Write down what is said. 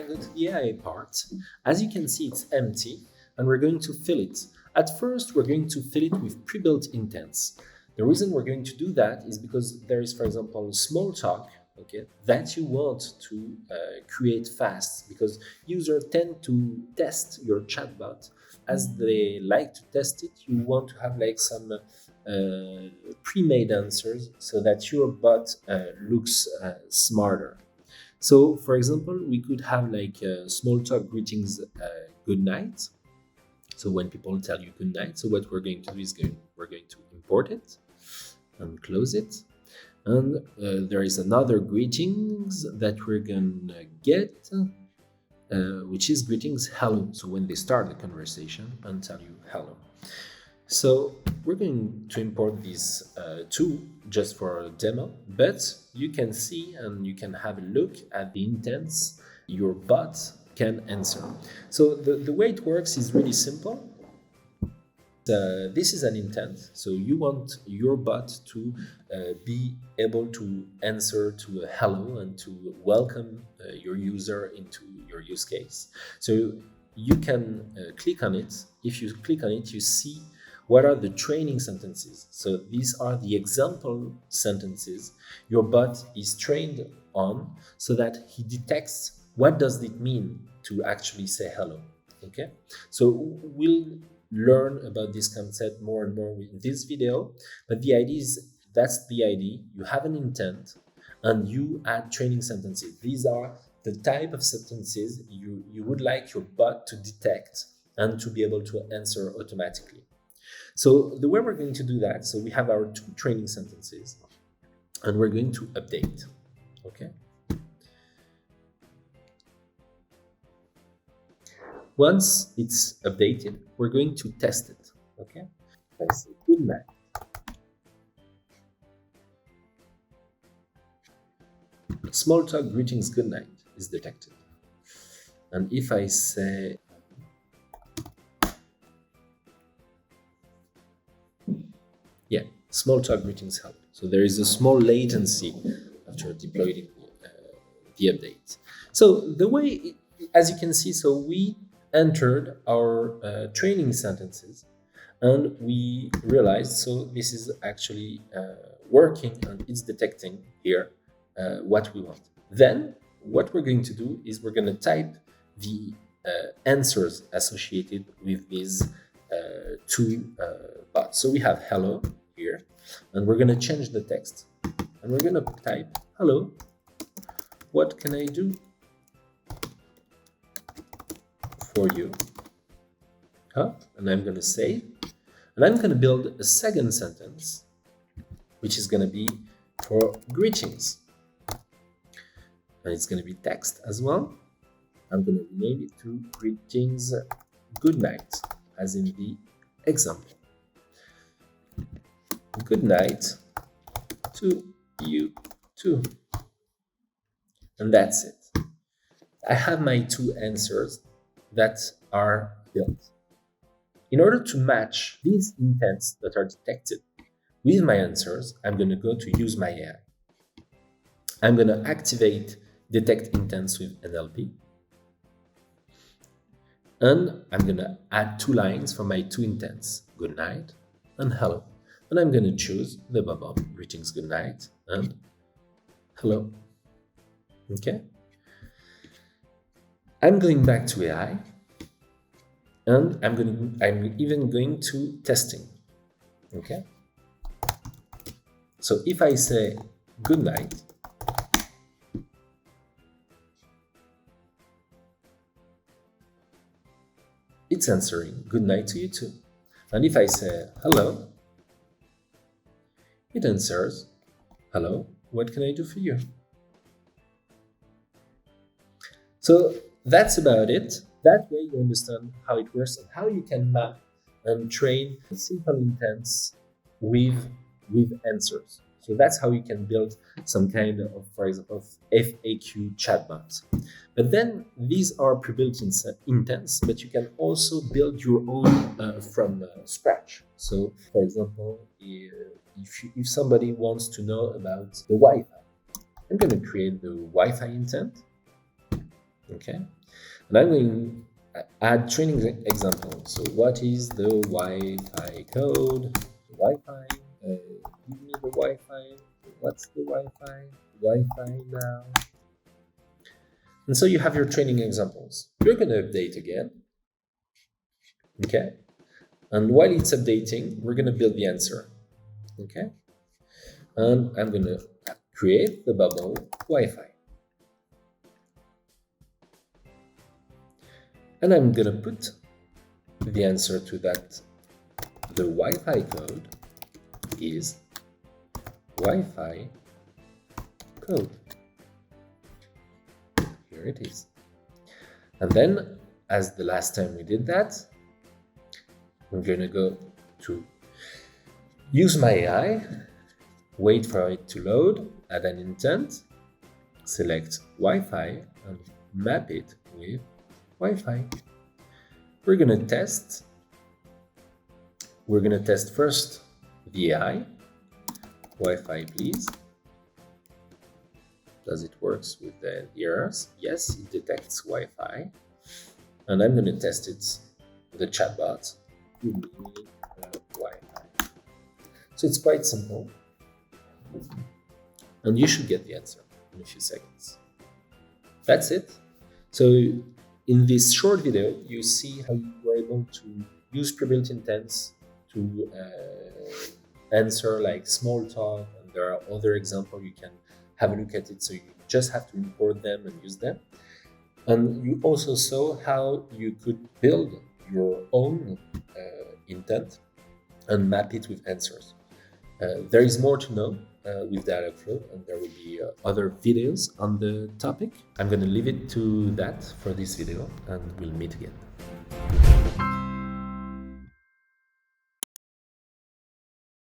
can go to the AI part. As you can see, it's empty, and we're going to fill it. At first, we're going to fill it with pre-built intents. The reason we're going to do that is because there is, for example, small talk, okay, that you want to create fast, because users tend to test your chatbot. As they like to test it, you want to have like some pre-made answers so that your bot looks smarter. So, for example, we could have like small talk greetings, good night. So when people tell you good night, so what we're going to do is we're going to import it and close it. And there is another greetings that we're gonna get, which is greetings hello. So when they start the conversation and tell you hello. So we're going to import these two just for a demo, but you can see and you can have a look at the intents your bot can answer. So the way it works is really simple. This is an intent. So you want your bot to be able to answer to a hello and to welcome your user into your use case. So you can click on it. If you click on it, you see what are the training sentences. So these are the example sentences your bot is trained on, so that he detects what does it mean to actually say hello. Okay, so we'll learn about this concept more and more in this video, but the idea is that's the idea. You have an intent and you add training sentences. These are the type of sentences you would like your bot to detect and to be able to answer automatically. So the way we're going to do that, so we have our two training sentences and we're going to update. Okay. Once it's updated, we're going to test it. Okay. I say good night. Small talk greetings good night is detected. And if I say small talk greetings help. So there is a small latency after deploying the update. So the way, as you can see, so we entered our training sentences and we realized, so this is actually working and it's detecting here what we want. Then what we're going to do is we're going to type the answers associated with these two bots. So we have hello here, and we're going to change the text and we're going to type hello, what can I do for you? And I'm going to save, and I'm going to build a second sentence which is going to be for greetings, and it's going to be text as well. I'm going to rename it to greetings good night, as in the example. Good night to you too. And that's it. I have my two answers that are built. In order to match these intents that are detected with my answers, I'm going to go to use my AI. I'm going to activate detect intents with NLP. And I'm going to add two lines for my two intents, good night and hello. And I'm going to choose the above, greetings, good night, and hello. Okay. I'm going back to AI, and I'm even going to testing. Okay. So if I say good night, it's answering good night to you too. And if I say hello, it answers, hello, what can I do for you? So that's about it. That way you understand how it works and how you can map and train simple intents with answers. So that's how you can build some kind of, for example, FAQ chatbot. But then these are pre-built intents, but you can also build your own from scratch. So, for example, if somebody wants to know about the Wi-Fi, I'm going to create the Wi-Fi intent. Okay, and I'm going to add training example. So what is the Wi-Fi code? Wi-Fi, give me the Wi-Fi. What's the Wi-Fi? Wi-Fi now. And so you have your training examples. You're going to update again. Okay, and while it's updating, we're going to build the answer. Okay, and I'm going to create the bubble Wi-Fi. And I'm going to put the answer to that. The Wi-Fi code is Wi-Fi code. Here it is. And then, as the last time we did that, I'm going to go to use my AI, wait for it to load, add an intent, select Wi-Fi, and map it with Wi-Fi. We're going to test. We're going to test first the AI. Wi-Fi, please. Does it work with the errors? Yes, it detects Wi-Fi. And I'm going to test it with the chatbot. Give me Wi-Fi. So it's quite simple. And you should get the answer in a few seconds. That's it. So in this short video, you see how you were able to use pre-built intents to answer like small talk, and there are other examples you can have a look at it, so you just have to import them and use them. And you also saw how you could build your own intent and map it with answers. There is more to know with Dialogflow, and there will be other videos on the topic. I'm going to leave it to that for this video, and we'll meet again.